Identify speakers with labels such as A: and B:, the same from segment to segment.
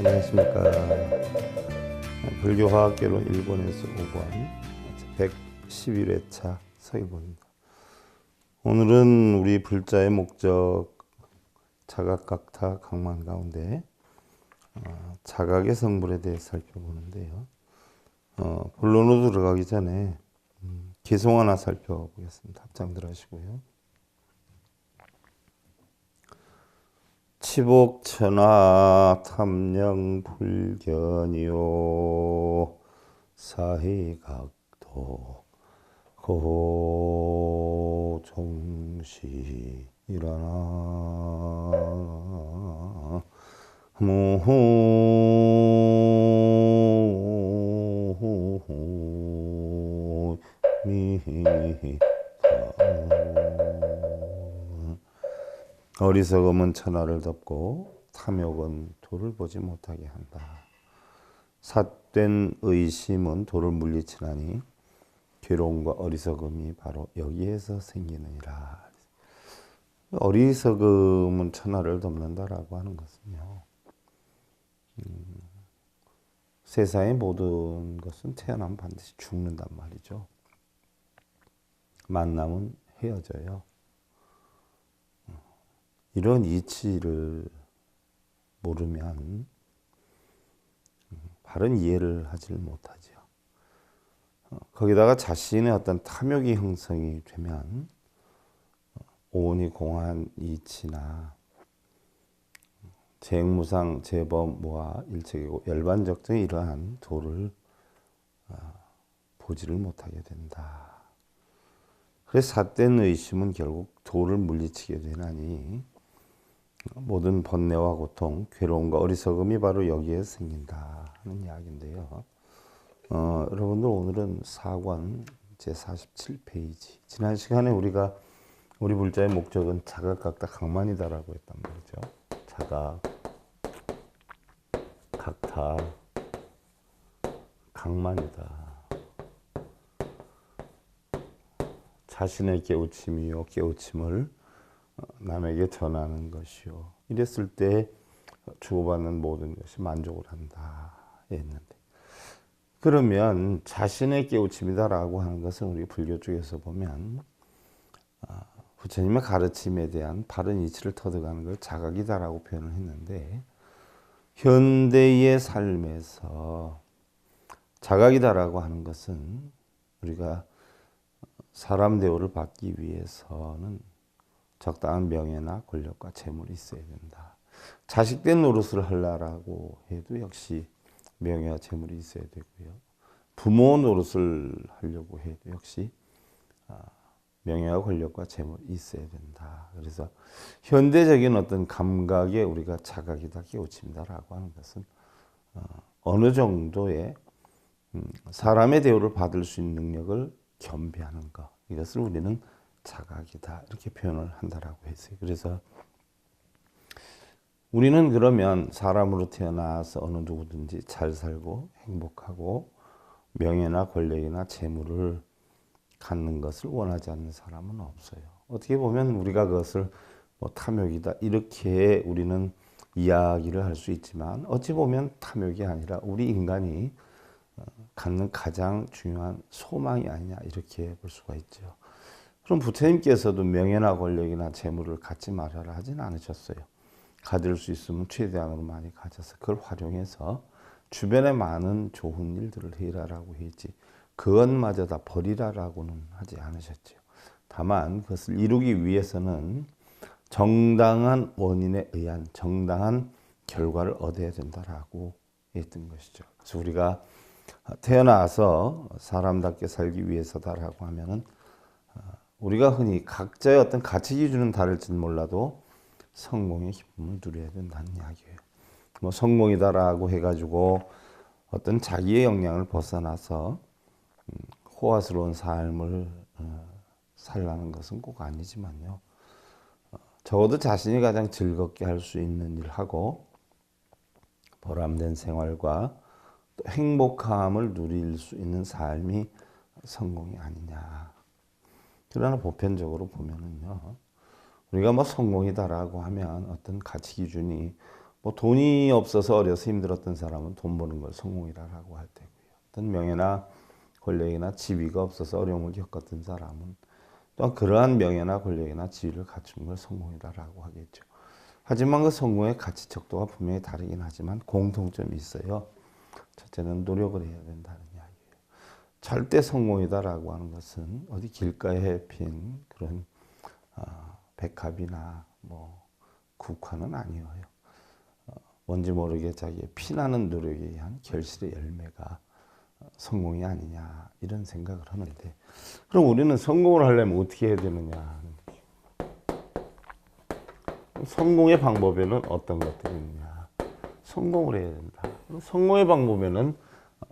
A: 안녕하십니까. 불교화학개론 일본에서 5권 111회차 서기본입니다. 오늘은 우리 불자의 목적 자각각타 강만 가운데 자각의 성불에 대해 살펴보는데요. 본론으로 들어가기 전에 개송 하나 살펴보겠습니다. 합장들 하시고요. 치복천하 탐령 불견이요 사해각도 고종시 일어나 무미타 어리석음은 천하를 덮고 탐욕은 도를 보지 못하게 한다. 삿된 의심은 도를 물리치나니 괴로움과 어리석음이 바로 여기에서 생기느니라. 어리석음은 천하를 덮는다라고 하는 것은요. 세상의 모든 것은 태어나면 반드시 죽는단 말이죠. 만나면 헤어져요. 이런 이치를 모르면 바른 이해를 하지를 못하죠. 거기다가 자신의 어떤 탐욕이 형성이 되면 오온이 공한 이치나 재행무상, 재범, 모하, 일체이고 열반적 등의 이러한 도를 보지를 못하게 된다. 그래서 삿된 의심은 결국 도를 물리치게 되나니 모든 번뇌와 고통, 괴로움과 어리석음이 바로 여기에 생긴다 하는 이야기인데요. 여러분들 오늘은 4권 제47페이지. 지난 시간에 우리가 우리 불자의 목적은 자각각타 강만이다라고 했단 말이죠. 자각, 각타, 강만이다. 자신의 깨우침이요, 깨우침을 남에게 전하는 것이요. 이랬을 때 주고받는 모든 것이 만족을 한다 했는데, 그러면 자신의 깨우침이다라고 하는 것은 우리 불교 쪽에서 보면 부처님의 가르침에 대한 바른 이치를 터득하는 걸 자각이다라고 표현을 했는데, 현대의 삶에서 자각이다라고 하는 것은 우리가 사람 대우를 받기 위해서는 적당한 명예나 권력과 재물이 있어야 된다. 자식된 노릇을 하려고 해도 역시 명예와 재물이 있어야 되고요. 부모 노릇을 하려고 해도 역시 명예와 권력과 재물이 있어야 된다. 그래서 현대적인 어떤 감각에 우리가 자각이다, 깨우침이다라고 하는 것은 어느 정도의 사람의 대우를 받을 수 있는 능력을 겸비하는 것, 이것을 우리는 자각이다 이렇게 표현을 한다라고 했어요. 그래서 우리는 그러면 사람으로 태어나서 어느 누구든지 잘 살고 행복하고 명예나 권력이나 재물을 갖는 것을 원하지 않는 사람은 없어요. 어떻게 보면 우리가 그것을 탐욕이다 이렇게 우리는 이야기를 할 수 있지만, 어찌 보면 탐욕이 아니라 우리 인간이 갖는 가장 중요한 소망이 아니냐 이렇게 볼 수가 있죠. 그럼 부처님께서도 명예나 권력이나 재물을 갖지 말아라 하진 않으셨어요. 가질 수 있으면 최대한으로 많이 가져서 그걸 활용해서 주변에 많은 좋은 일들을 해라라고 했지, 그것마저 다 버리라라고는 하지 않으셨죠. 다만 그것을 이루기 위해서는 정당한 원인에 의한 정당한 결과를 얻어야 된다라고 했던 것이죠. 그래서 우리가 태어나서 사람답게 살기 위해서다라고 하면은 우리가 흔히 각자의 어떤 가치 기준은 다를지는 몰라도 성공의 기쁨을 누려야 된다는 이야기예요. 성공이다라고 해가지고 어떤 자기의 역량을 벗어나서 호화스러운 삶을 살라는 것은 꼭 아니지만요. 적어도 자신이 가장 즐겁게 할 수 있는 일을 하고 보람된 생활과 또 행복함을 누릴 수 있는 삶이 성공이 아니냐. 그러나 보편적으로 보면은요, 우리가 성공이다라고 하면 어떤 가치 기준이 뭐 돈이 없어서 어려서 힘들었던 사람은 돈 버는 걸 성공이라고 할 테고요. 어떤 명예나 권력이나 지위가 없어서 어려움을 겪었던 사람은 또한 그러한 명예나 권력이나 지위를 갖춘 걸 성공이라고 하겠죠. 하지만 그 성공의 가치 척도가 분명히 다르긴 하지만 공통점이 있어요. 첫째는 노력을 해야 된다는 이야기예요. 절대 성공이다라고 하는 것은 어디 길가에 핀 그런 백합이나 뭐 국화는 아니에요. 뭔지 모르게 자기의 피나는 노력에 의한 결실의 열매가 성공이 아니냐 이런 생각을 하는데, 그럼 우리는 성공을 하려면 어떻게 해야 되느냐? 성공의 방법에는 어떤 것들이 있느냐? 성공을 해야 된다. 성공의 방법에는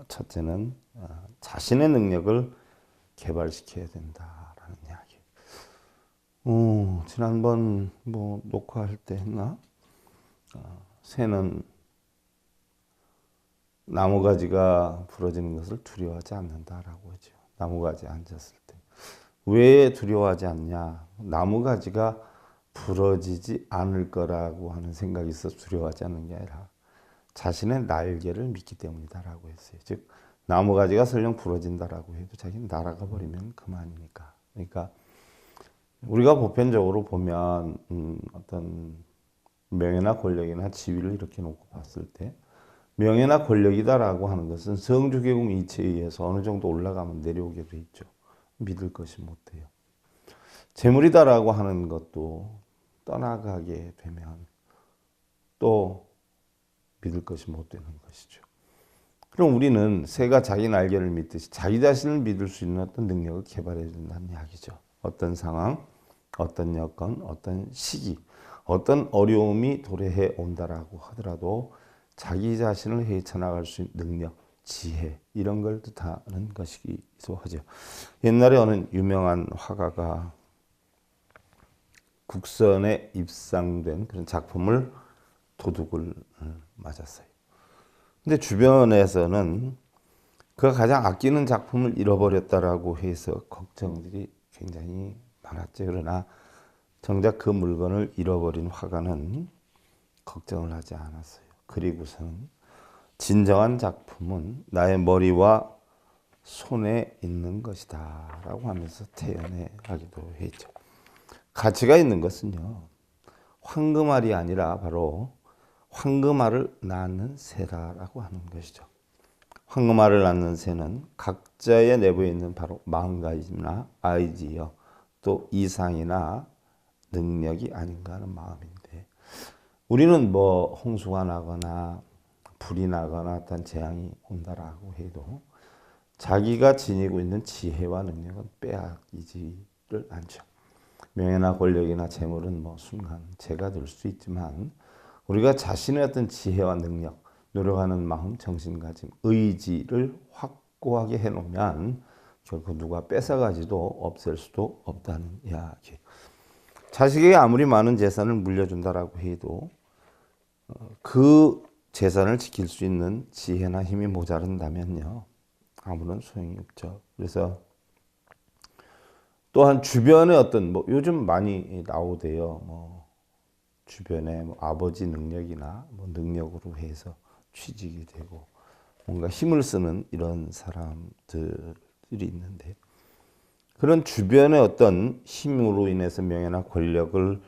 A: 첫째는 자신의 능력을 개발시켜야 된다라는 이야기. 지난번 뭐 녹화할 때 했나? 새는 나무가지가 부러지는 것을 두려워하지 않는다라고 하죠. 나무가지에 앉았을 때. 왜 두려워하지 않냐? 나무가지가 부러지지 않을 거라고 하는 생각이 있어서 두려워하지 않는 게 아니라 자신의 날개를 믿기 때문이다라고 했어요. 즉 나무가지가 설령 부러진다라고 해도 자기는 날아가 버리면 그만이니까. 그러니까 우리가 보편적으로 보면 어떤 명예나 권력이나 지위를 이렇게 놓고 봤을 때 명예나 권력이다라고 하는 것은 성주계공 이치에 의해서 어느 정도 올라가면 내려오게 돼 있죠. 믿을 것이 못해요. 재물이다라고 하는 것도 떠나가게 되면 또 믿을 것이 못 되는 것이죠. 그럼 우리는 새가 자기 날개를 믿듯이 자기 자신을 믿을 수 있는 어떤 능력을 개발해야 된다는 이야기죠. 어떤 상황, 어떤 여건, 어떤 시기, 어떤 어려움이 도래해 온다라고 하더라도 자기 자신을 헤쳐나갈 수 있는 능력, 지혜 이런 걸 뜻하는 것이기도 하죠. 옛날에 어느 유명한 화가가 국선에 입상된 그런 작품을 도둑을 맞았어요. 근데 주변에서는 그가 가장 아끼는 작품을 잃어버렸다라고 해서 걱정들이 굉장히 많았죠. 그러나 정작 그 물건을 잃어버린 화가는 걱정을 하지 않았어요. 그리고서는 진정한 작품은 나의 머리와 손에 있는 것이다 라고 하면서 태연하기도 했죠. 가치가 있는 것은요, 황금알이 아니라 바로 황금알을 낳는 새라라고 하는 것이죠. 황금알을 낳는 새는 각자의 내부에 있는 바로 마음가짐이나 아이디어 또 이상이나 능력이 아닌가 하는 마음인데, 우리는 뭐 홍수가 나거나 불이 나거나 어떤 재앙이 온다라고 해도 자기가 지니고 있는 지혜와 능력은 빼앗기지를 않죠. 명예나 권력이나 재물은 뭐 순간 재가 될 수 있지만 우리가 자신의 어떤 지혜와 능력, 노력하는 마음, 정신가짐, 의지를 확고하게 해놓으면 결코 누가 뺏어가지도 없앨 수도 없다는 이야기. 자식에게 아무리 많은 재산을 물려준다라고 해도 그 재산을 지킬 수 있는 지혜나 힘이 모자란다면요, 아무런 소용이 없죠. 그래서 또한 주변에 어떤 뭐 요즘 많이 나오대요. 뭐 주변에 뭐 아버지 능력이나 뭐 능력으로 해서 취직이 되고 뭔가 힘을 쓰는 이런 사람들이 있는데, 그런 주변의 어떤 힘으로 인해서 명예나 권력을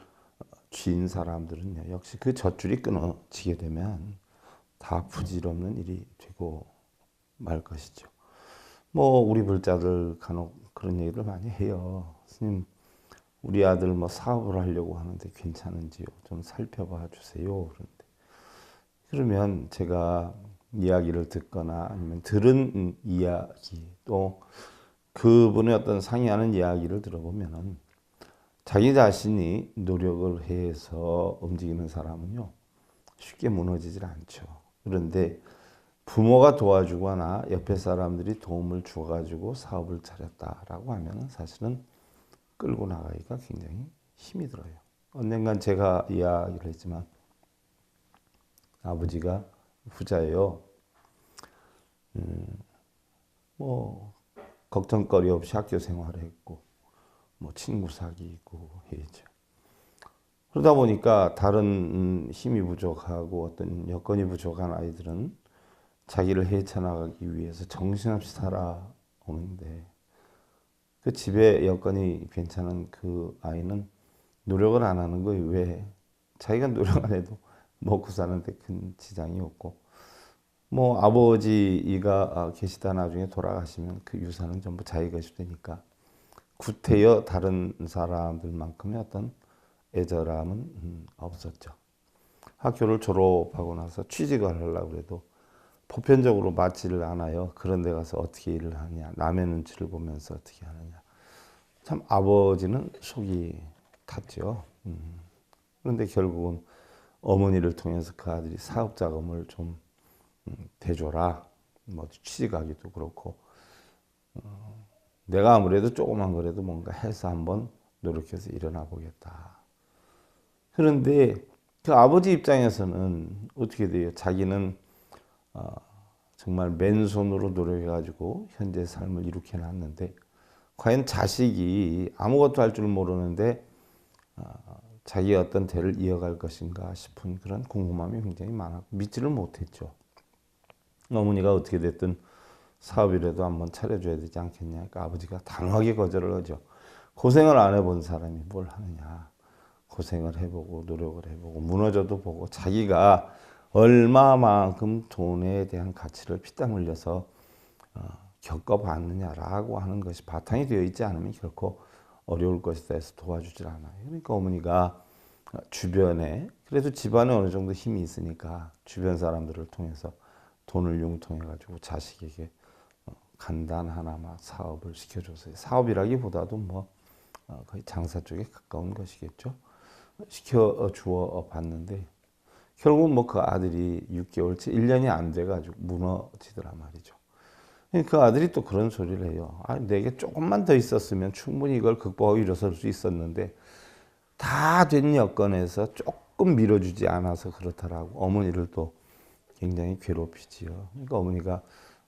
A: 쥔 사람들은요, 역시 그 젖줄이 끊어지게 되면 다 부질없는 일이 되고 말 것이죠. 뭐 우리 불자들 간혹 그런 얘기를 많이 해요. 스님, 우리 아들 뭐 사업을 하려고 하는데 괜찮은지요? 좀 살펴봐 주세요. 그런데 그러면 제가 이야기를 듣거나 아니면 들은 이야기 또 그분의 어떤 상의하는 이야기를 들어보면은 자기 자신이 노력을 해서 움직이는 사람은요, 쉽게 무너지질 않죠. 그런데 부모가 도와주거나 옆에 사람들이 도움을 주어가지고 사업을 차렸다라고 하면 사실은 끌고 나가기가 굉장히 힘이 들어요. 언젠간 제가 이야기를 했지만 아버지가 부자예요. 뭐 걱정거리 없이 학교 생활을 했고 뭐 친구 사귀고 해야죠. 그러다 보니까 다른 힘이 부족하고 어떤 여건이 부족한 아이들은 자기를 헤쳐나가기 위해서 정신없이 살아오는데 그 집에 여건이 괜찮은 그 아이는 노력을 안 하는 거예요. 왜? 자기가 노력 안 해도 먹고 사는데 큰 지장이 없고 뭐 아버지가 계시다 나중에 돌아가시면 그 유산은 전부 자기 것이 되니까 구태여 다른 사람들만큼의 어떤 애절함은 없었죠. 학교를 졸업하고 나서 취직을 하려고 해도 보편적으로 맞지를 않아요. 그런 데 가서 어떻게 일을 하냐, 남의 눈치를 보면서 어떻게 하느냐. 참 아버지는 속이 탔죠. 그런데 결국은 어머니를 통해서 그 아들이 사업 자금을 좀 대줘라. 뭐 취직하기도 그렇고 내가 아무래도 조그만 거라도 뭔가 해서 한번 노력해서 일어나 보겠다. 그런데 그 아버지 입장에서는 어떻게 돼요? 자기는 정말 맨손으로 노력해가지고 현재 삶을 이룩해 놨는데 과연 자식이 아무것도 할 줄 모르는데 자기의 어떤 대를 이어갈 것인가 싶은 그런 궁금함이 굉장히 많았고 믿지를 못했죠. 어머니가 어떻게 됐든 사업이라도 한번 차려줘야 되지 않겠냐. 그러니까 아버지가 단호하게 거절을 하죠. 고생을 안 해본 사람이 뭘 하느냐. 고생을 해보고 노력을 해보고 무너져도 보고 자기가 얼마만큼 돈에 대한 가치를 피땀 흘려서 겪어봤느냐라고 하는 것이 바탕이 되어 있지 않으면 결코 어려울 것이다 해서 도와주질 않아요. 그러니까 어머니가 주변에 그래도 집안에 어느 정도 힘이 있으니까 주변 사람들을 통해서 돈을 융통해 가지고 자식에게 간단 하나마 사업을 시켜줬어요. 사업이라기보다도 뭐 거의 장사 쪽에 가까운 것이겠죠. 시켜 주어 봤는데 결국은 뭐 그 아들이 6개월째 1년이 안 돼 가지고 무너지더란 말이죠. 그 아들이 또 그런 소리를 해요. 아, 내게 조금만 더 있었으면 충분히 이걸 극복하고 일어설 수 있었는데 다 된 여건에서 조금 밀어주지 않아서 그렇더라고. 어머니를 또 굉장히 괴롭히지요. 그러니까 어머니가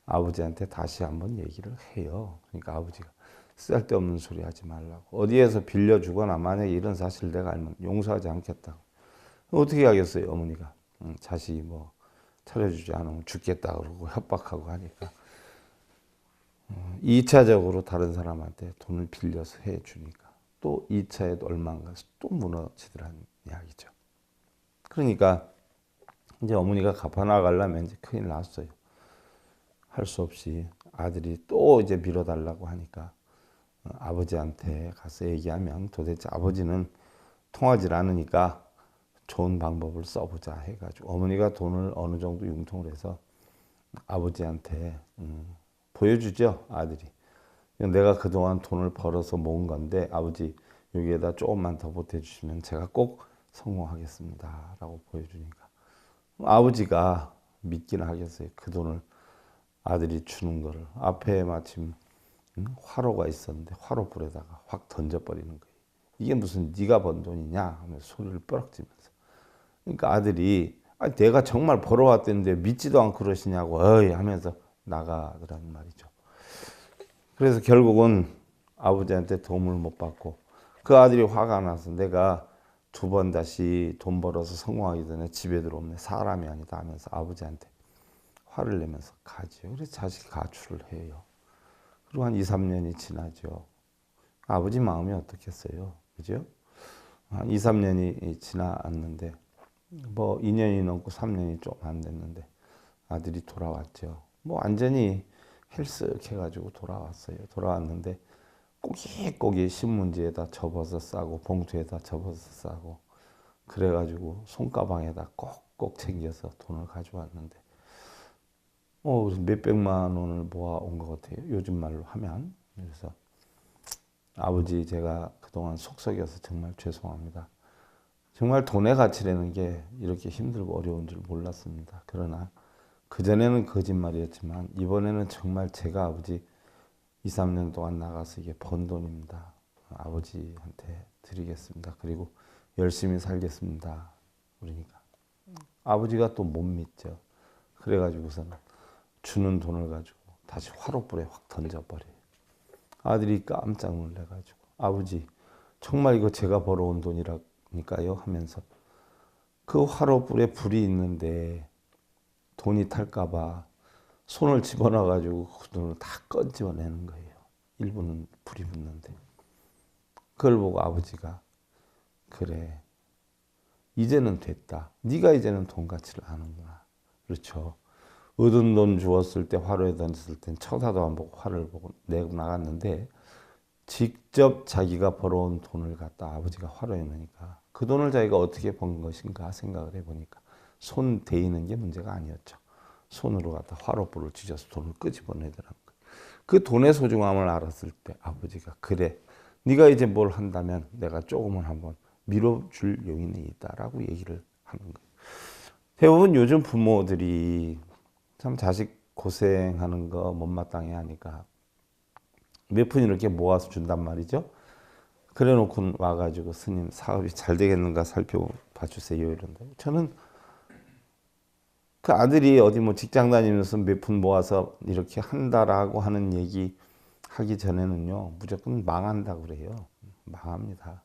A: 아버지한테 다시 한번 얘기를 해요. 그러니까 아버지가 쓸데없는 소리 하지 말라고. 어디에서 빌려주거나 만약에 이런 사실을 내가 알면 용서하지 않겠다고. 어떻게 하겠어요, 어머니가. 자식이 뭐 차려주지 않으면 죽겠다 그러고 협박하고 하니까. 2차적으로 다른 사람한테 돈을 빌려서 해주니까 또 2차에도 얼마 안 가서 또 무너지더라는 이야기죠. 그러니까 이제 어머니가 갚아나가려면 이제 큰일 났어요. 할 수 없이 아들이 또 이제 빌어달라고 하니까 아버지한테 가서 얘기하면 도대체 아버지는 통하지 않으니까 좋은 방법을 써보자 해가지고 어머니가 돈을 어느 정도 융통을 해서 아버지한테 보여주죠, 아들이. 내가 그동안 돈을 벌어서 모은 건데 아버지 여기에다 조금만 더 보태주시면 제가 꼭 성공하겠습니다 라고 보여주니까 아버지가 믿기는 하겠어요. 그 돈을 아들이 주는 거를. 앞에 마침 화로가 있었는데 화로불에다가 확 던져버리는 거예요. 이게 무슨 네가 번 돈이냐 하면서 소리를 뻐럭지면서. 그러니까 아들이 내가 정말 벌어왔던데 믿지도 않고 그러시냐고 어이 하면서 나가더라는 말이죠. 그래서 결국은 아버지한테 도움을 못 받고 그 아들이 화가 나서 내가 2번 다시 돈 벌어서 성공하기 전에 집에 들어오면 사람이 아니다 하면서 아버지한테 화를 내면서 가죠. 그래서 자식이 가출을 해요. 그리고 한 2, 3년이 지나죠. 아버지 마음이 어떻겠어요? 그죠? 한 2, 3년이 지나왔는데 뭐 2년이 넘고 3년이 좀 안 됐는데 아들이 돌아왔죠. 뭐 완전히 헬쓱해가지고 돌아왔어요. 돌아왔는데 꼬깃꼬깃 신문지에다 접어서 싸고 봉투에다 접어서 싸고 그래가지고 손가방에다 꼭꼭 챙겨서 돈을 가져왔는데 몇백만 원을 모아온 것 같아요. 요즘 말로 하면. 그래서 아버지 제가 그동안 속썩여서 정말 죄송합니다. 정말 돈의 가치라는 게 이렇게 힘들고 어려운 줄 몰랐습니다. 그러나 그전에는 거짓말이었지만 이번에는 정말 제가 아버지 2, 3년 동안 나가서 이게 번 돈입니다. 아버지한테 드리겠습니다. 그리고 열심히 살겠습니다. 그러니까 아버지가 또 못 믿죠. 그래가지고서는 주는 돈을 가지고 다시 화로불에 확 던져버려요. 아들이 깜짝 놀래가지고 아버지 정말 이거 제가 벌어온 돈이라 되니까요 하면서 그 화로불에 불이 있는데 돈이 탈까봐 손을 집어넣어가지고 그 돈을 다 꺼집어내는 거예요. 일부는 불이 붙는데. 그걸 보고 아버지가 그래 이제는 됐다. 네가 이제는 돈 가치를 아는구나. 그렇죠. 얻은 돈 주었을 때 화로에 던졌을 땐 쳐다도 안 보고 화를 보고 내고 나갔는데 직접 자기가 벌어온 돈을 갖다 아버지가 화로에 넣으니까 그 돈을 자기가 어떻게 번 것인가 생각을 해보니까 손 대이는 게 문제가 아니었죠. 손으로 갖다 화로불을 쥐져서 돈을 끄집어내더라는 거예요. 그 돈의 소중함을 알았을 때 아버지가 그래 네가 이제 뭘 한다면 내가 조금은 한번 밀어줄 요인이 있다라고 얘기를 하는 거예요. 대부분 요즘 부모들이 참 자식 고생하는 거 못마땅해 하니까 몇 푼 이렇게 모아서 준단 말이죠. 그래 놓고 와가지고 스님 사업이 잘 되겠는가 살펴봐 주세요 이런데 저는 그 아들이 어디 뭐 직장 다니면서 몇 푼 모아서 이렇게 한다라고 하는 얘기 하기 전에는요 무조건 망한다 그래요. 망합니다.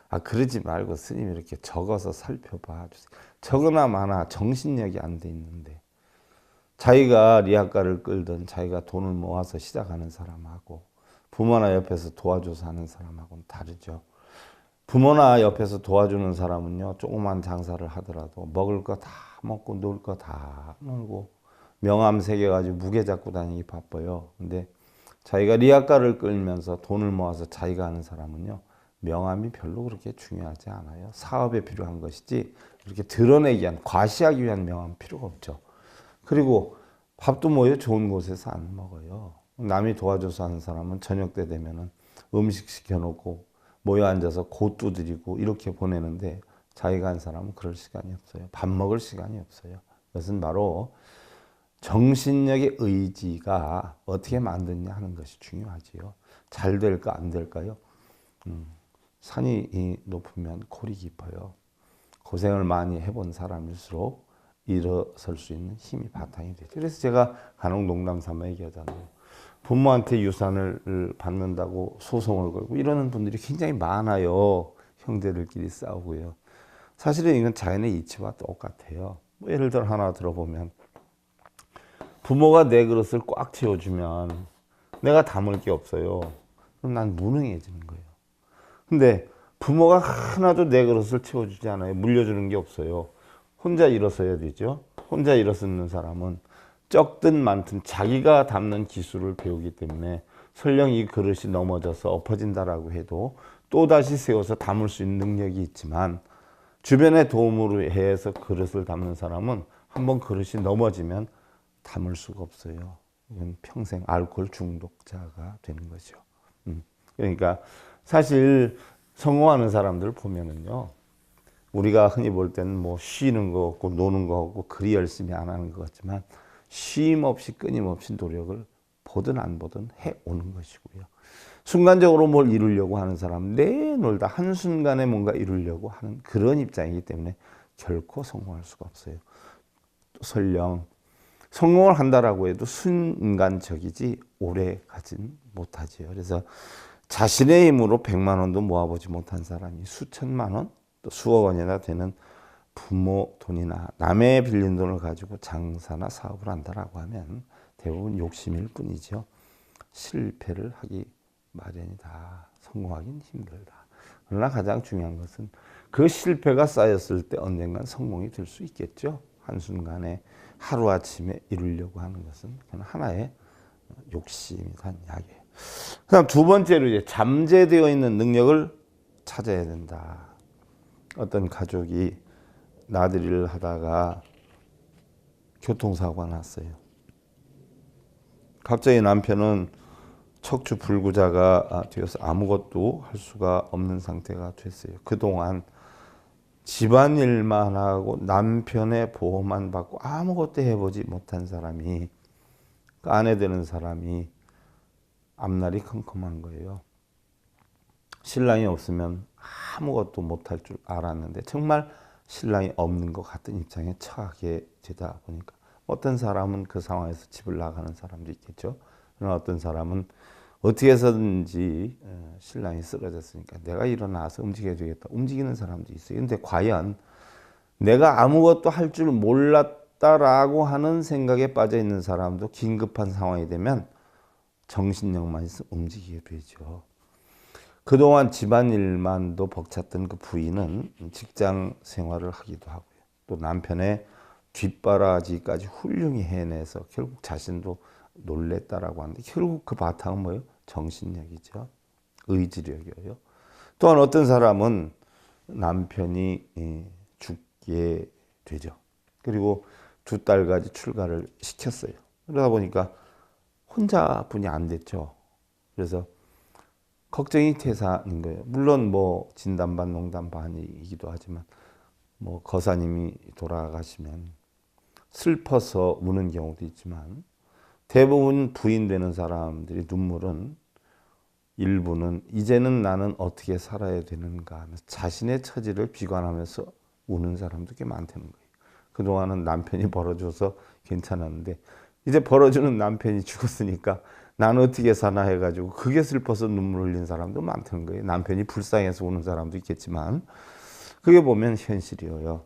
A: 아 그러지 말고 스님 이렇게 적어서 살펴봐 주세요. 적으나 마나 정신력이 안 돼 있는데 자기가 리학가를 끌던 자기가 돈을 모아서 시작하는 사람하고 부모나 옆에서 도와줘서 하는 사람하고는 다르죠. 부모나 옆에서 도와주는 사람은요 조그만 장사를 하더라도 먹을 거 다 먹고 놀 거 다 놀고 명함 새겨가지고 무게 잡고 다니기 바빠요. 근데 자기가 리학가를 끌면서 돈을 모아서 자기가 하는 사람은요 명함이 별로 그렇게 중요하지 않아요. 사업에 필요한 것이지 이렇게 드러내기 위한 과시하기 위한 명함 필요가 없죠. 그리고 밥도 뭐예요? 좋은 곳에서 안 먹어요. 남이 도와줘서 하는 사람은 저녁 때 되면은 음식 시켜놓고 모여 앉아서 고 두드리고 이렇게 보내는데 자기가 한 사람은 그럴 시간이 없어요. 밥 먹을 시간이 없어요. 그것은 바로 정신력의 의지가 어떻게 만드냐 하는 것이 중요하지요. 잘 될까 안 될까요? 산이 높으면 골이 깊어요. 고생을 많이 해본 사람일수록 일어설 수 있는 힘이 바탕이 되죠. 그래서 제가 간혹 농담 삼아 얘기하잖아요. 부모한테 유산을 받는다고 소송을 걸고 이러는 분들이 굉장히 많아요. 형제들끼리 싸우고요. 사실은 이건 자연의 이치와 똑같아요. 뭐 예를 들어 하나 들어보면 부모가 내 그릇을 꽉 채워주면 내가 담을 게 없어요. 그럼 난 무능해지는 거예요. 근데 부모가 하나도 내 그릇을 채워주지 않아요. 물려주는 게 없어요. 혼자 일어서야 되죠. 혼자 일어서는 사람은 적든 많든 자기가 담는 기술을 배우기 때문에 설령 이 그릇이 넘어져서 엎어진다라고 해도 또다시 세워서 담을 수 있는 능력이 있지만 주변의 도움으로 해서 그릇을 담는 사람은 한번 그릇이 넘어지면 담을 수가 없어요. 이건 평생 알코올 중독자가 되는 거죠. 그러니까 사실 성공하는 사람들 보면은요, 우리가 흔히 볼 때는 뭐 쉬는 거 없고 노는 거 없고 그리 열심히 안 하는 것 같지만 쉼 없이 끊임없이 노력을 보든 안 보든 해 오는 것이고요. 순간적으로 뭘 이루려고 하는 사람, 내놀다 한순간에 뭔가 이루려고 하는 그런 입장이기 때문에 결코 성공할 수가 없어요. 설령 성공을 한다라고 해도 순간적이지 오래 가진 못하지요. 그래서 자신의 힘으로 100만 원도 모아보지 못한 사람이 수천만 원, 또 수억 원이나 되는 부모 돈이나 남의 빌린 돈을 가지고 장사나 사업을 한다라고 하면 대부분 욕심일 뿐이죠. 실패를 하기 마련이다. 성공하기는 힘들다. 그러나 가장 중요한 것은 그 실패가 쌓였을 때 언젠간 성공이 될 수 있겠죠. 한순간에 하루아침에 이루려고 하는 것은 그냥 하나의 욕심이 단 약이에요. 그다음 두 번째로 이제 잠재되어 있는 능력을 찾아야 된다. 어떤 가족이 나들이를 하다가 교통사고가 났어요. 갑자기 남편은 척추 불구자가 되어서 아무것도 할 수가 없는 상태가 됐어요. 그동안 집안일만 하고 남편의 보호만 받고 아무것도 해보지 못한 사람이, 그 아내 되는 사람이 앞날이 컴컴한 거예요. 신랑이 없으면 아무것도 못할 줄 알았는데 정말 신랑이 없는 것 같은 입장에 처하게 되다 보니까 어떤 사람은 그 상황에서 집을 나가는 사람도 있겠죠. 그러나 어떤 사람은 어떻게 해서든지 신랑이 쓰러졌으니까 내가 일어나서 움직여야 되겠다. 움직이는 사람도 있어요. 근데 과연 내가 아무것도 할 줄 몰랐다라고 하는 생각에 빠져 있는 사람도 긴급한 상황이 되면 정신력만 있으면 움직이게 되죠. 그동안 집안일만도 벅찼던 그 부인은 직장 생활을 하기도 하고요. 또 남편의 뒷바라지까지 훌륭히 해내서 결국 자신도 놀랬다라고 하는데 결국 그 바탕은 뭐예요? 정신력이죠. 의지력이에요. 또한 어떤 사람은 남편이 죽게 되죠. 그리고 두 딸까지 출가를 시켰어요. 그러다 보니까 혼자뿐이 안 됐죠. 그래서 걱정이 태산인 거예요. 물론 뭐 진단반 농담반이기도 하지만 뭐 거사님이 돌아가시면 슬퍼서 우는 경우도 있지만 대부분 부인되는 사람들이 눈물은 일부는 이제는 나는 어떻게 살아야 되는가 하면서 자신의 처지를 비관하면서 우는 사람도 꽤 많다는 거예요. 그동안은 남편이 벌어줘서 괜찮았는데 이제 벌어주는 남편이 죽었으니까 나는 어떻게 사나 해가지고 그게 슬퍼서 눈물 흘린 사람도 많다는 거예요. 남편이 불쌍해서 우는 사람도 있겠지만 그게 보면 현실이에요.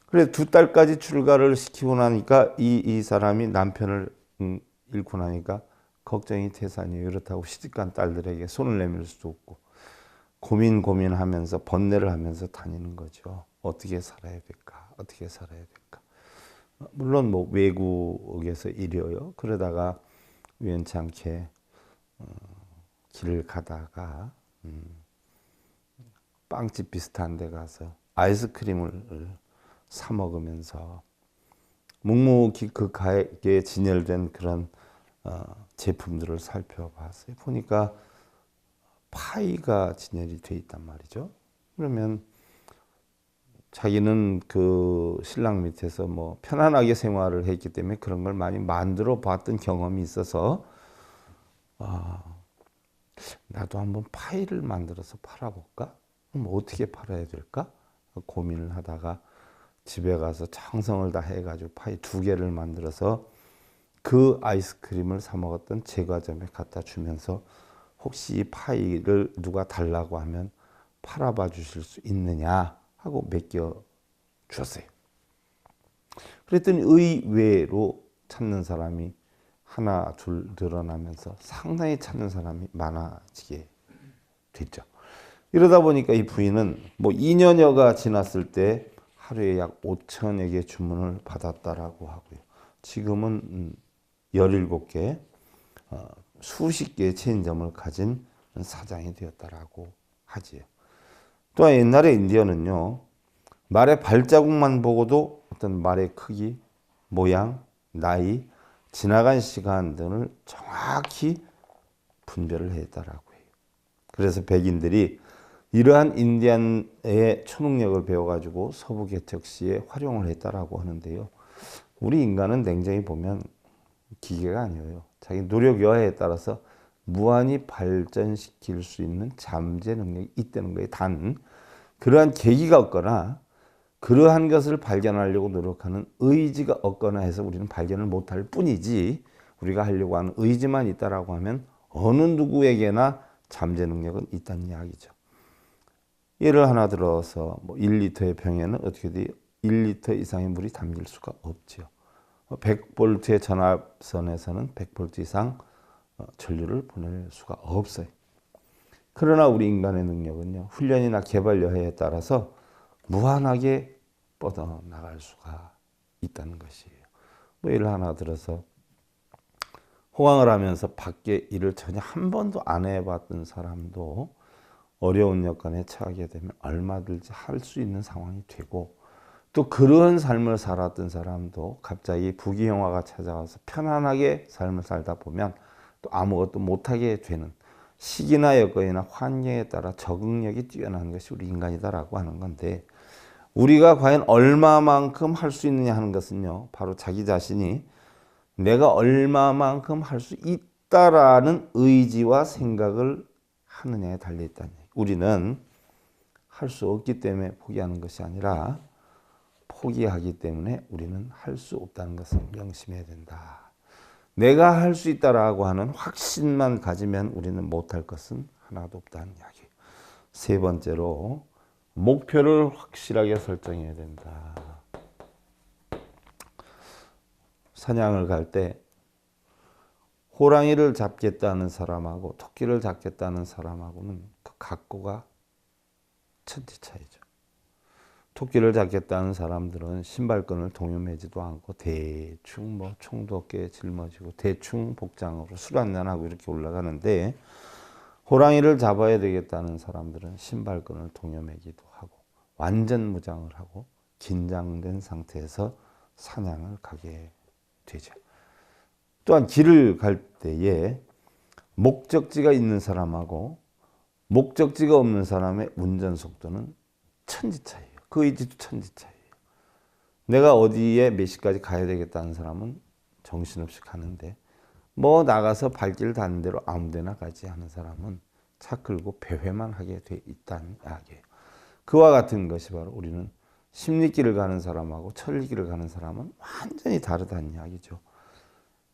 A: 그래서 두 딸까지 출가를 시키고 나니까 이 사람이 남편을 잃고 나니까 걱정이 태산이에요. 그렇다고 시집간 딸들에게 손을 내밀 수도 없고 고민하면서 번뇌를 하면서 다니는 거죠. 어떻게 살아야 될까? 어떻게 살아야 될까? 물론 뭐 외국에서 일이어요. 그러다가 우연치 않게 길을 가다가 빵집 비슷한 데 가서 아이스크림을 사 먹으면서 묵묵히 진열된 그런 제품들을 살펴봤어요. 보니까 파이가 진열이 돼 있단 말이죠. 그러면 자기는 그 신랑 밑에서 뭐 편안하게 생활을 했기 때문에 그런 걸 많이 만들어 봤던 경험이 있어서 나도 한번 파이를 만들어서 팔아볼까? 그럼 어떻게 팔아야 될까? 고민을 하다가 집에 가서 정성을 다 해가지고 파이 2개를 만들어서 그 아이스크림을 사 먹었던 제과점에 갖다 주면서 혹시 이 파이를 누가 달라고 하면 팔아봐 주실 수 있느냐 하고 맡겨 주었어요. 그랬더니 의외로 찾는 사람이 하나 둘 늘어나면서 상당히 찾는 사람이 많아지게 됐죠. 이러다 보니까 이 부인은 뭐 2년여가 지났을 때 하루에 약 5천여 개 주문을 받았다라고 하고요. 지금은 17개, 수십 개의 체인점을 가진 사장이 되었다라고 하지요. 또한 옛날에 인디언은요, 말의 발자국만 보고도 어떤 말의 크기, 모양, 나이, 지나간 시간 등을 정확히 분별을 했다라고 해요. 그래서 백인들이 이러한 인디안의 초능력을 배워가지고 서부 개척 시에 활용을 했다라고 하는데요. 우리 인간은 냉정히 보면 기계가 아니에요. 자기 노력 여하에 따라서 무한히 발전시킬 수 있는 잠재 능력이 있다는 거예요. 단 그러한 계기가 없거나 그러한 것을 발견하려고 노력하는 의지가 없거나 해서 우리는 발견을 못할 뿐이지 우리가 하려고 하는 의지만 있다라고 하면 어느 누구에게나 잠재 능력은 있다는 이야기죠. 예를 하나 들어서 뭐 1리터의 병에는 어떻게 돼요? 1리터 이상의 물이 담길 수가 없죠. 100볼트의 전압선에서는 100볼트 이상 전류를 보낼 수가 없어요. 그러나 우리 인간의 능력은요, 훈련이나 개발 여하에 따라서 무한하게 뻗어나갈 수가 있다는 것이에요. 뭐 예를 하나 들어서 호강을 하면서 밖에 일을 전혀 한 번도 안 해봤던 사람도 어려운 여건에 처하게 되면 얼마든지 할 수 있는 상황이 되고 또 그런 삶을 살았던 사람도 갑자기 부귀영화가 찾아와서 편안하게 삶을 살다 보면 또 아무것도 못하게 되는 시기나 여건이나 환경에 따라 적응력이 뛰어난 것이 우리 인간이다라고 하는 건데 우리가 과연 얼마만큼 할 수 있느냐 하는 것은요. 바로 자기 자신이 내가 얼마만큼 할 수 있다라는 의지와 생각을 하느냐에 달려있다는 얘기예요. 우리는 할 수 없기 때문에 포기하는 것이 아니라 포기하기 때문에 우리는 할 수 없다는 것을 명심해야 된다. 내가 할 수 있다라고 하는 확신만 가지면 우리는 못할 것은 하나도 없다는 이야기. 세 번째로 목표를 확실하게 설정해야 된다. 사냥을 갈 때 호랑이를 잡겠다는 사람하고 토끼를 잡겠다는 사람하고는 그 각고가 천지 차이죠. 토끼를 잡겠다는 사람들은 신발끈을 동요매지도 않고 대충 뭐 총도 어깨에 짊어지고 대충 복장으로 술 한잔하고 이렇게 올라가는데, 호랑이를 잡아야 되겠다는 사람들은 신발끈을 동요매기도 하고 완전 무장을 하고 긴장된 상태에서 사냥을 가게 되죠. 또한 길을 갈 때에 목적지가 있는 사람하고 목적지가 없는 사람의 운전 속도는 천지 차이예요. 그 의지도 천지 차이예요. 내가 어디에 몇 시까지 가야 되겠다는 사람은 정신없이 가는데, 뭐 나가서 발길 닿는 대로 아무 데나 가지 하는 사람은 차 끌고 배회만 하게 돼 있다는 이야기예요. 그와 같은 것이 바로 우리는 십리길을 가는 사람하고 천리길을 가는 사람은 완전히 다르다는 이야기죠.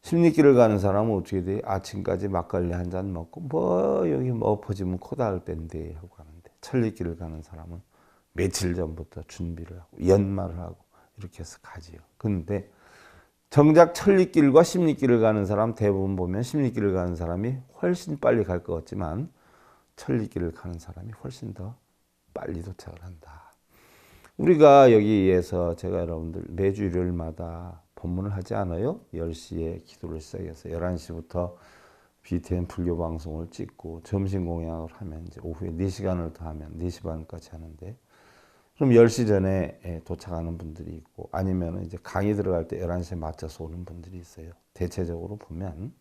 A: 십리길을 가는 사람은 어떻게 돼? 아침까지 막걸리 한 잔 먹고 뭐 여기 뭐 엎어지면 코 닿을 땐데 하고 가는데, 천리길을 가는 사람은 며칠 전부터 준비를 하고 연말을 하고 이렇게 해서 가지요. 그런데 정작 천리길과 십리길을 가는 사람 대부분 보면 십리길을 가는 사람이 훨씬 빨리 갈 것 같지만 천리길을 가는 사람이 훨씬 더 빨리 도착을 한다. 우리가 여기에서 제가 여러분들 매주 일요일마다 본문을 하지 않아요? 10시에 기도를 시작해서 11시부터 BTN 불교 방송을 찍고 점심 공양을 하면 이제 오후에 4시간을 더 하면 4시 반까지 하는데, 그럼 10시 전에 도착하는 분들이 있고 아니면 이제 강의 들어갈 때 11시에 맞춰서 오는 분들이 있어요. 대체적으로 보면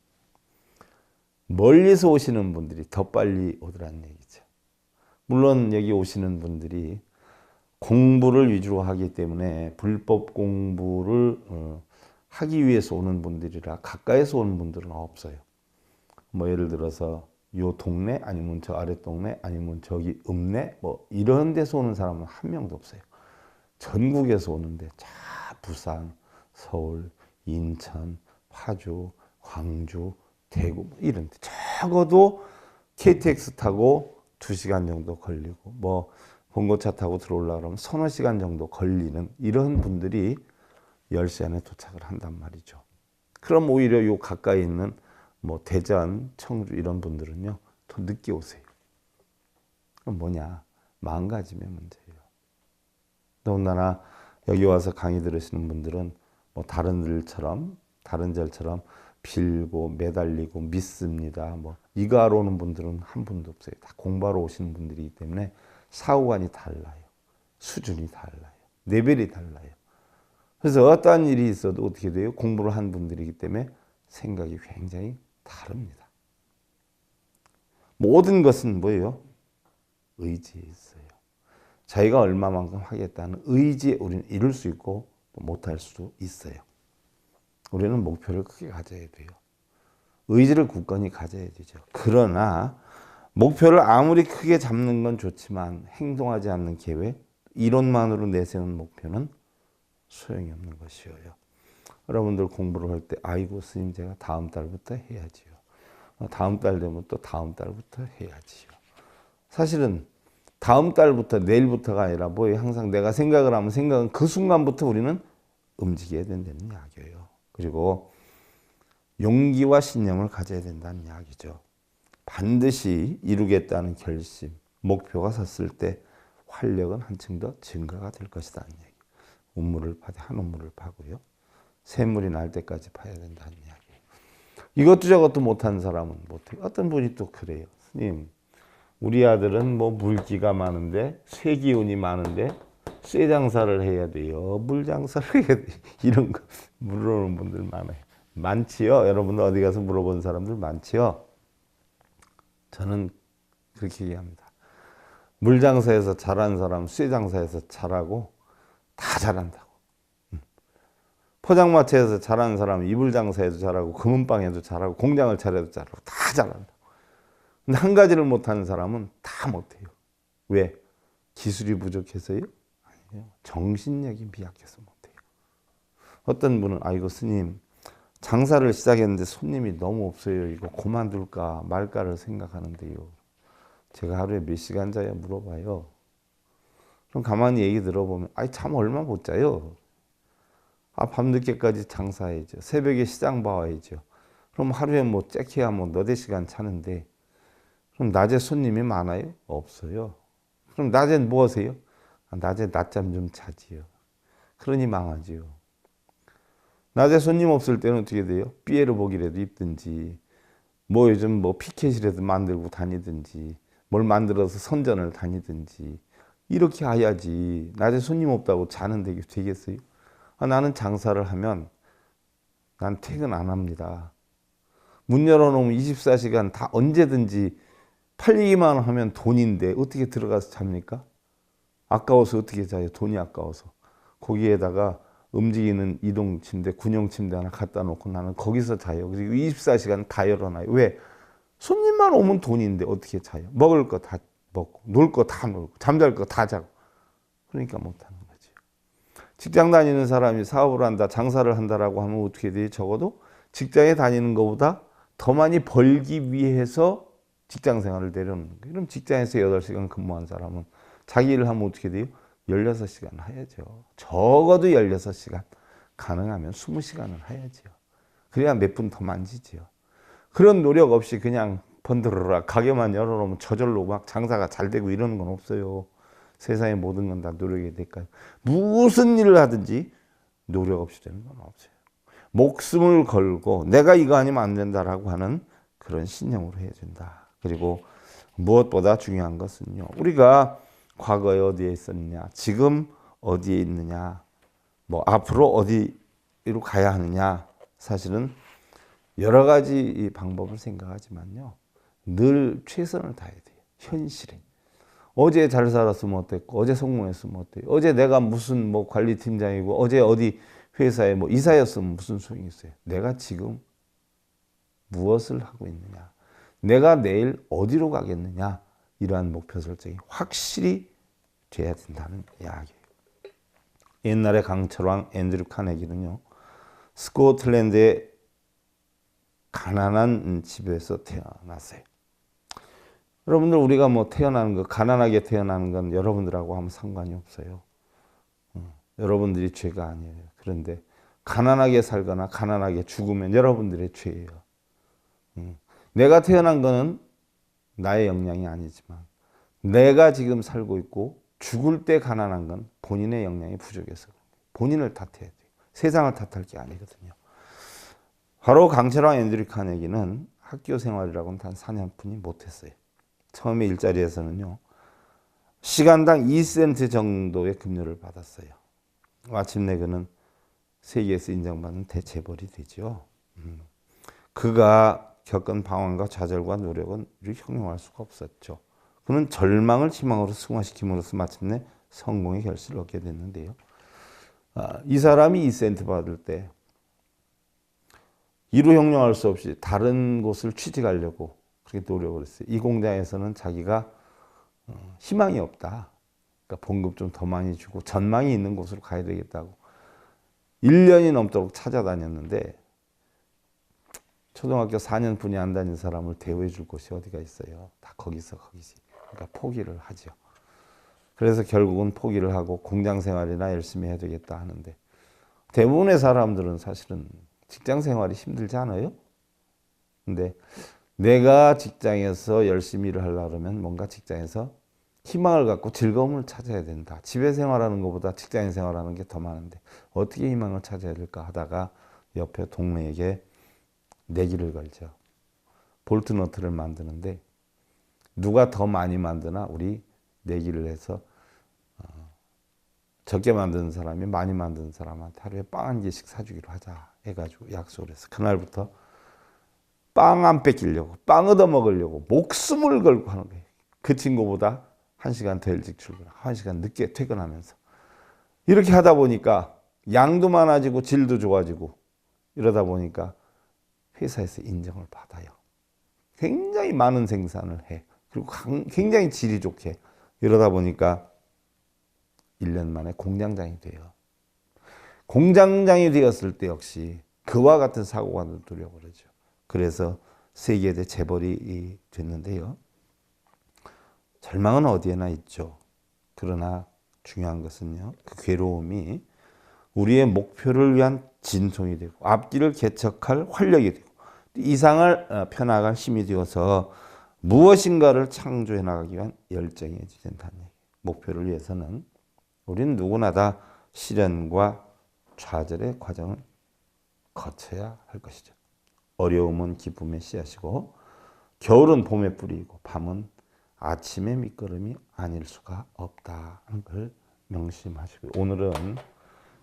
A: 멀리서 오시는 분들이 더 빨리 오더라는 얘기죠. 물론 여기 오시는 분들이 공부를 위주로 하기 때문에 불법 공부를 하기 위해서 오는 분들이라 가까이서 오는 분들은 없어요. 뭐 예를 들어서 요 동네 아니면 저 아래 동네 아니면 저기 읍내 뭐 이런 데서 오는 사람은 한 명도 없어요. 전국에서 오는데 자 부산, 서울, 인천, 파주, 광주, 대구 뭐 이런 데 적어도 KTX 타고 2시간 정도 걸리고 뭐 봉고차 타고 들어오려고 그러면 서너 시간 정도 걸리는 이런 분들이 10시 안에 도착을 한단 말이죠. 그럼 오히려 요 가까이 있는 뭐 대전, 청주 이런 분들은요 더 늦게 오세요. 그럼 뭐냐? 마음가짐의 문제예요. 더군다나 여기 와서 강의 들으시는 분들은 뭐 다른 절처럼 빌고 매달리고 믿습니다. 뭐 이거 하러 오는 분들은 한 분도 없어요. 다 공부하러 오시는 분들이기 때문에 사고관이 달라요. 수준이 달라요. 레벨이 달라요. 그래서 어떠한 일이 있어도 어떻게 돼요? 공부를 한 분들이기 때문에 생각이 굉장히 다릅니다. 모든 것은 뭐예요? 의지에 있어요. 자기가 얼마만큼 하겠다는 의지에 우리는 이룰 수 있고 또 못할 수도 있어요. 우리는 목표를 크게 가져야 돼요. 의지를 굳건히 가져야 되죠. 그러나 목표를 아무리 크게 잡는 건 좋지만 행동하지 않는 계획, 이론만으로 내세운 목표는 소용이 없는 것이에요. 여러분들 공부를 할 때 아이고 스님 제가 다음 달부터 해야지요. 다음 달 되면 또 다음 달부터 해야지요. 사실은 다음 달부터 내일부터가 아니라 뭐예요? 항상 내가 생각을 하면 생각은 그 순간부터 우리는 움직여야 된다는 이야기예요. 그리고 용기와 신념을 가져야 된다는 이야기죠. 반드시 이루겠다는 결심, 목표가 섰을 때 활력은 한층 더 증가가 될 것이라는 얘기. 우물을 파되 한 우물을 파고요. 샘물이 날 때까지 파야 된다는 이야기. 이것도 저것도 못하는 사람은 못해요. 어떤 분이 또 그래요. 스님, 우리 아들은 뭐 물기가 많은데 쇠기운이 많은데 쇠 장사를 해야 돼요. 물 장사를 해야 돼요. 이런 거 물어보는 분들 많아요. 많지요. 여러분들 어디 가서 물어본 사람들 많지요. 저는 그렇게 얘기합니다. 물 장사에서 잘하는 사람 쇠 장사에서 잘하고 다 잘한다고. 포장마차에서 잘하는 사람은 이불 장사에도 잘하고 금은방에도 잘하고 공장을 차려도 잘하고 다 잘한다고. 근데 한 가지를 못하는 사람은 다 못해요. 왜? 기술이 부족해서요? 아니에요. 정신력이 미약해서 못해요. 어떤 분은 아이고 스님 장사를 시작했는데 손님이 너무 없어요. 이거 그만둘까 말까를 생각하는데요. 제가 하루에 몇 시간 자요? 물어봐요. 그럼 가만히 얘기 들어보면 아이 잠 얼마 못 자요. 아 밤늦게까지 장사해야죠. 새벽에 시장 봐야죠. 그럼 하루에 뭐 째켜야 뭐 너댓 시간 차는데 그럼 낮에 손님이 많아요? 없어요. 그럼 낮엔 뭐 하세요? 아, 낮에 낮잠 좀 자지요. 그러니 망하지요. 낮에 손님 없을 때는 어떻게 돼요? 삐에르 복이라도 입든지 뭐 요즘 뭐 피켓이라도 만들고 다니든지 뭘 만들어서 선전을 다니든지 이렇게 해야지. 낮에 손님 없다고 자는 데 되겠어요? 아, 나는 장사를 하면 난 퇴근 안 합니다. 문 열어놓으면 24시간 다 언제든지 팔리기만 하면 돈인데 어떻게 들어가서 잡니까? 아까워서 어떻게 자요? 돈이 아까워서. 거기에다가 움직이는 이동 침대, 군용 침대 하나 갖다 놓고 나는 거기서 자요. 그리고 24시간 다 열어놔요. 왜? 손님만 오면 돈인데 어떻게 자요? 먹을 거 다 먹고, 놀 거 다 놀고, 잠잘 거 다 자고. 그러니까 못하는 거지. 직장 다니는 사람이 사업을 한다, 장사를 한다라고 하면 어떻게 돼요? 적어도 직장에 다니는 것보다 더 많이 벌기 위해서 직장 생활을 내려놓는 거예요. 그럼 직장에서 8시간 근무한 사람은 자기 일을 하면 어떻게 돼요? 16시간 해야죠. 적어도 16시간. 가능하면 20시간은 해야죠. 그래야 몇 분 더 만지죠. 그런 노력 없이 그냥 번들어라 가게만 열어놓으면 저절로 막 장사가 잘 되고 이러는 건 없어요. 세상의 모든 건 다 노력이 될까요? 무슨 일을 하든지 노력 없이 되는 건 없어요. 목숨을 걸고 내가 이거 아니면 안 된다라고 하는 그런 신념으로 해야 된다. 그리고 무엇보다 중요한 것은요. 우리가 과거에 어디에 있었느냐, 지금 어디에 있느냐, 뭐 앞으로 어디로 가야 하느냐. 사실은 여러 가지 방법을 생각하지만요. 늘 최선을 다해야 돼요. 현실에. 어제 잘 살았으면 어땠고, 어제 성공했으면 어때요? 어제 내가 무슨 뭐 관리팀장이고, 어제 어디 회사에 뭐 이사였으면 무슨 소용이 있어요? 내가 지금 무엇을 하고 있느냐? 내가 내일 어디로 가겠느냐? 이러한 목표 설정이 확실히 돼야 된다는 이야기예요. 옛날에 강철왕 앤드류 카네기는요. 스코틀랜드의 가난한 집에서 태어났어요. 여러분들 우리가 뭐 태어나는 거 가난하게 태어나는 건 여러분들하고 아무 상관이 없어요. 여러분들이 죄가 아니에요. 그런데 가난하게 살거나 가난하게 죽으면 여러분들의 죄예요. 내가 태어난 거는 나의 역량이 아니지만 내가 지금 살고 있고 죽을 때 가난한 건 본인의 역량이 부족해서 본인을 탓해야 돼요. 세상을 탓할 게 아니거든요. 바로 강철왕 앤드류 카네기는 학교 생활이라고는 단 4년뿐이 못했어요. 처음에 일자리에서는요. 시간당 2센트 정도의 급료를 받았어요. 마침내 그는 세계에서 인정받는 대체벌이 되죠. 그가 겪은 방황과 좌절과 노력은 형용할 수가 없었죠. 그는 절망을 희망으로 승화시킴으로써 마침내 성공의 결실을 얻게 됐는데요. 이 사람이 2센트 받을 때 이루 형용할 수 없이 다른 곳을 취직하려고 그렇게 노력을 했어요. 이 공장에서는 자기가 희망이 없다. 그러니까 봉급 좀 더 많이 주고 전망이 있는 곳으로 가야 되겠다고 1년이 넘도록 찾아다녔는데 초등학교 4년뿐이 안 다닌 사람을 대우해 줄 곳이 어디가 있어요. 다 거기지. 그러니까 포기를 하죠. 그래서 결국은 포기를 하고 공장 생활이나 열심히 해야 되겠다 하는데 대부분의 사람들은 사실은 직장 생활이 힘들지 않아요? 근데 내가 직장에서 열심히 일을 하려고 그러면 뭔가 직장에서 희망을 갖고 즐거움을 찾아야 된다. 집에 생활하는 것보다 직장에 생활하는 게 더 많은데 어떻게 희망을 찾아야 될까 하다가 옆에 동네에게 내기를 걸죠. 볼트너트를 만드는데 누가 더 많이 만드나 우리 내기를 해서 적게 만드는 사람이 많이 만드는 사람한테 하루에 빵 한 개씩 사주기로 하자 해가지고 약속을 해서 그날부터 빵 안 뺏기려고 빵 얻어 먹으려고 목숨을 걸고 하는 거예요. 그 친구보다 1시간 더 일찍 출근하고 1시간 늦게 퇴근하면서 이렇게 하다 보니까 양도 많아지고 질도 좋아지고 이러다 보니까 회사에서 인정을 받아요. 굉장히 많은 생산을 해. 그리고 굉장히 질이 좋게 이러다 보니까 1년 만에 공장장이 돼요. 공장장이 되었을 때 역시 그 그와 같은 사고가 누려버리죠. 그래서 세계대 재벌이 됐는데요. 절망은 어디에나 있죠. 그러나 중요한 것은요, 그 괴로움이 우리의 목표를 위한 진통이 되고 앞길을 개척할 활력이 되고 이상을 펴나갈 힘이 되어서 무엇인가를 창조해 나가기 위한 열정이 된다는 얘기예요. 목표를 위해서는 우리는 누구나 다 시련과 좌절의 과정을 거쳐야 할 것이죠. 어려움은 기쁨의 씨앗이고 겨울은 봄의 뿌리이고 밤은 아침의 밑거름이 아닐 수가 없다는 걸 명심하시고요. 오늘은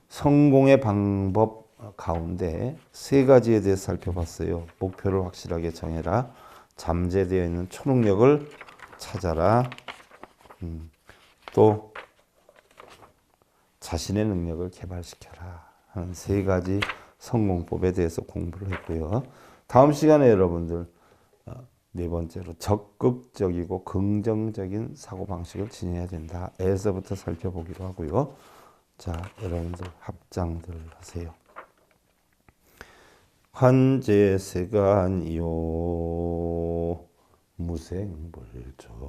A: 성공의 방법 가운데 세 가지에 대해 살펴봤어요. 목표를 확실하게 정해라. 잠재되어 있는 초능력을 찾아라. 또 자신의 능력을 개발시켜라 하는 세 가지 성공법에 대해서 공부를 했고요. 다음 시간에 여러분들 네 번째로 적극적이고 긍정적인 사고방식을 지녀야 된다. 에서부터 살펴보기로 하고요. 자, 여러분들 합장들 하세요. 환제세간이요 무생불존이라나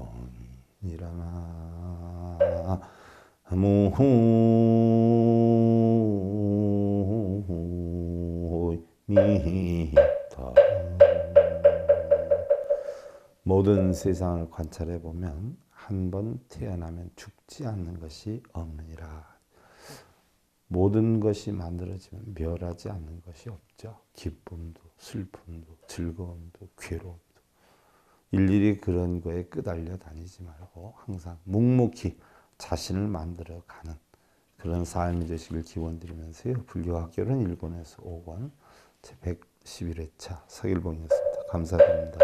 A: 무미다. 모든 세상을 관찰해 보면 한 번 태어나면 죽지 않는 것이 없느니라. 모든 것이 만들어지면 멸하지 않는 것이 없죠. 기쁨도 슬픔도 즐거움도 괴로움도. 일일이 그런 거에 끄달려 다니지 말고 항상 묵묵히 자신을 만들어가는 그런 삶이 되시길 기원드리면서요. 불교학교는 1권에서 5권 제111회차 서길봉이었습니다. 감사드립니다.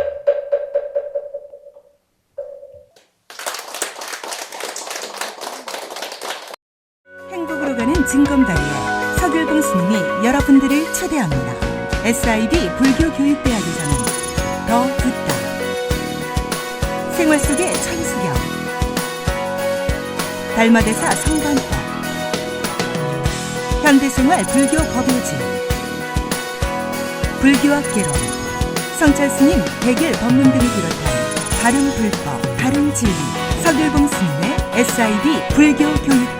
B: 행복으로 가는 징검다리에 서길봉 스님이 여러분들을 초대합니다. SIB 불교교육대학에서는 더 듣다, 생활 속의 천수경, 달마대사 성관법, 현대생활 불교 법요지, 불교학 개론, 성찰스님 백일 법문 등을 비롯한 다른 불법, 다른 진리, 서길봉 스님의 SIB 불교교육